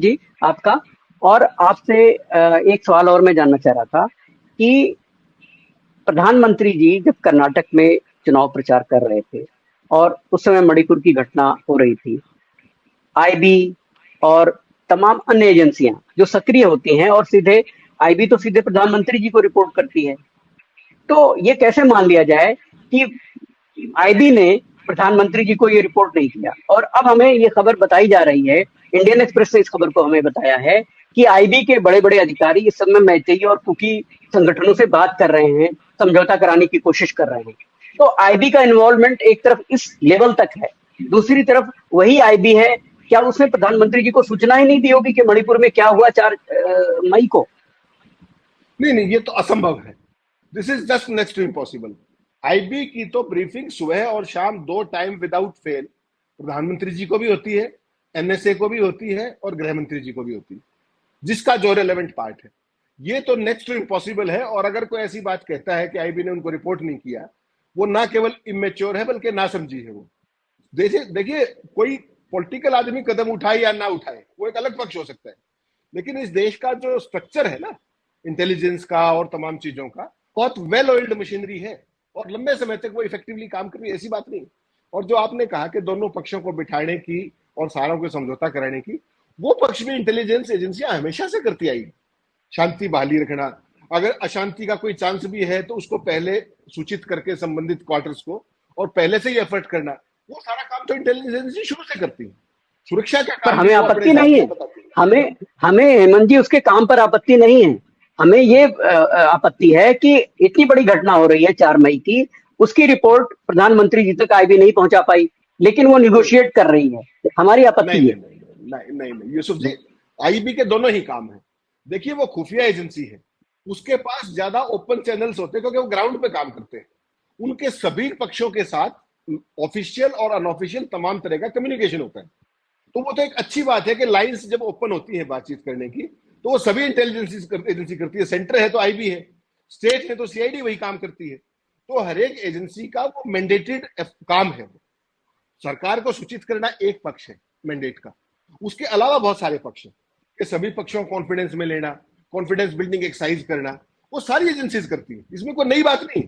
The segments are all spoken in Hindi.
जी आपका। और आपसे एक सवाल और मैं जानना चाह रहा था कि प्रधानमंत्री जी जब कर्नाटक में चुनाव प्रचार कर रहे थे और उस समय मणिपुर की घटना हो रही थी, आईबी और तमाम अन्य एजेंसियां जो सक्रिय होती हैं और सीधे आईबी तो सीधे प्रधानमंत्री जी को रिपोर्ट करती है, तो ये कैसे मान लिया जाए कि आईबी ने प्रधानमंत्री जी को ये रिपोर्ट नहीं किया? और अब हमें ये खबर बताई जा रही है, इंडियन एक्सप्रेस ने इस खबर को हमें बताया है कि आईबी के बड़े बड़े अधिकारी इस समय मैतेई और कुकी संगठनों से बात कर रहे हैं, समझौता कराने की कोशिश कर रहे हैं। तो आईबी का इन्वॉल्वमेंट एक तरफ इस लेवल तक है, दूसरी तरफ वही आईबी है, क्या उसने प्रधानमंत्री जी को सूचना ही नहीं दी होगी कि मणिपुर में क्या हुआ 4 मई को? नहीं नहीं, ये तो असंभव है। This is just next to impossible. IB की तो ब्रीफिंग सुबह और शाम 2 टाइम विदाउट फेल प्रधानमंत्री जी को भी होती है, एनएसए को भी होती है और गृह मंत्री जी को भी होती है, जिसका जो रेलेवेंट पार्ट है। ये तो नेक्स्ट टू इम्पॉसिबल है। और अगर कोई ऐसी बात कहता है कि आईबी ने उनको रिपोर्ट नहीं किया, वो ना केवल इमेच्योर है बल्कि ना समझी है। वो देखिए देखिए, कोई पॉलिटिकल आदमी कदम उठाए या ना उठाए वो एक अलग पक्ष हो सकता है, लेकिन इस देश का जो स्ट्रक्चर है ना, इंटेलिजेंस का और तमाम चीजों का, बहुत वेल ऑयल्ड मशीनरी है और लंबे समय तक वो इफेक्टिवली काम कर रही है, ऐसी बात नहीं। और जो आपने कहा कि दोनों पक्षों को बिठाने की और सारों को समझौता कराने की, वो पक्ष भी इंटेलिजेंस एजेंसियां हमेशा से करती आई। शांति बहाली रखना, अगर अशांति का कोई चांस भी है तो उसको पहले सूचित करके संबंधित क्वार्टर्स को और पहले से ही एफर्ट करना, वो सारा काम तो इंटेलिजेंस एजेंसी शुरू से करती है। सुरक्षा का पर काम भी हमें वो अपने आपत्ति हिसाब नहीं से है। बताती है। हमें हमें हेमंत जी उसके काम पर आपत्ति नहीं है। हमें ये आपत्ति है कि इतनी बड़ी घटना हो रही है 4 मई की, उसकी रिपोर्ट प्रधानमंत्री जी तक आईबी नहीं पहुंचा पाई, लेकिन वो निगोशिएट कर रही है। हमारी आपत्ति नहीं ये नहीं है। नहीं नहीं नहीं नहीं, यूसुफ जी, आईबी के दोनों ही काम है। देखिए, वो खुफिया एजेंसी है, उसके पास ज्यादा ओपन चैनल्स होते हैं क्योंकि वो ग्राउंड पे काम करते हैं। उनके सभी पक्षों के साथ ऑफिशियल और अनऑफिशियल तमाम तरह का कम्युनिकेशन होता है। तो वो तो एक अच्छी बात है कि लाइंस जब ओपन होती है बातचीत करने की, तो वो सभी इंटेलिजेंस एजेंसी करती है। सेंटर है तो आईबी है, स्टेट है तो सीआईडी वही काम करती है। तो हर एक एजेंसी का वो मैंडेटेड काम है। सरकार को सूचित करना एक पक्ष है मैंडेट का, उसके अलावा बहुत सारे पक्ष हैं कि सभी पक्षों को कॉन्फिडेंस में लेना, कॉन्फिडेंस बिल्डिंग एक्सरसाइज करना, वो सारी एजेंसीज करती है। इसमें कोई नई बात नहीं।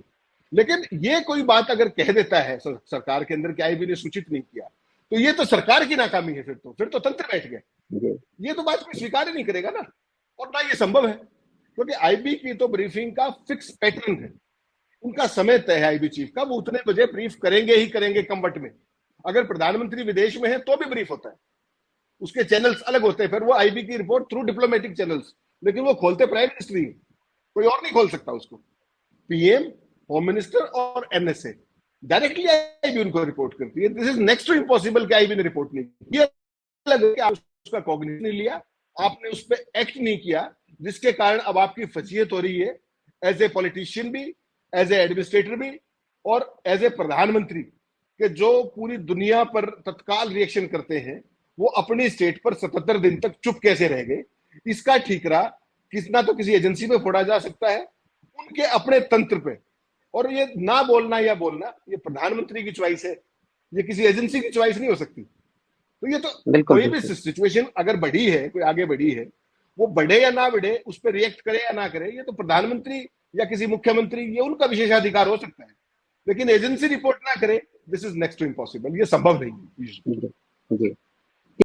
लेकिन ये कोई बात अगर कह देता है सरकार के अंदर कि आईबी ने सूचित नहीं किया, तो ये तो सरकार की नाकामी है। फिर तो तंत्र बैठ गया। जी। ये तो बात कोई स्वीकार ही नहीं करेगा ना, और ना ये संभव है, क्योंकि आईबी की तो ब्रीफिंग का फिक्स पैटर्न है। उनका समय तय है आईबी चीफ का, वो उतने बजे ब्रीफ करेंगे ही करेंगे कमबट में। अगर प्रधानमंत्री विदेश में है तो भी ब्रीफ होता है, उसके चैनल्स अलग होते हैं। फिर वो आईबी की रिपोर्ट थ्रू डिप्लोमेटिक चैनल्स, लेकिन वो खोलते प्राइम मिनिस्टर ही, कोई और नहीं खोल सकता उसको। पीएम, होम मिनिस्टर और एनएसए डायरेक्टली आईबी उनको रिपोर्ट करती है। This is next to impossible कि आईबी ने रिपोर्ट नहीं की। अलग कि आप उसका कॉग्निशन नहीं लिया, आपने उस पर एक्ट नहीं किया, जिसके कारण अब आपकी फजीयत हो रही है एज ए पॉलिटिशियन भी, एज ए एडमिनिस्ट्रेटर भी, और एज ए प्रधानमंत्री कि जो पूरी दुनिया पर तत्काल रिएक्शन करते हैं, वो अपनी स्टेट पर 77 दिन तक चुप कैसे रह गए। इसका ठीकरा कितना तो किसी एजेंसी पे फोड़ा जा सकता है, उनके अपने तंत्र पे। और ये ना बोलना या बोलना, ये प्रधानमंत्री की चॉइस है, ये किसी एजेंसी की चॉइस नहीं हो सकती। तो ये तो बिल्कुल कोई भी बिल्कुल। सिचुएशन अगर बढ़ी है, कोई आगे बढ़ी है, वो बढ़े या ना बढ़े, उस पर रिएक्ट करे या ना करे, ये तो प्रधानमंत्री या किसी मुख्यमंत्री, ये उनका विशेषाधिकार हो सकता है। लेकिन एजेंसी रिपोर्ट ना करे, this is next to impossible, ये संभव नहीं है। जी। जी।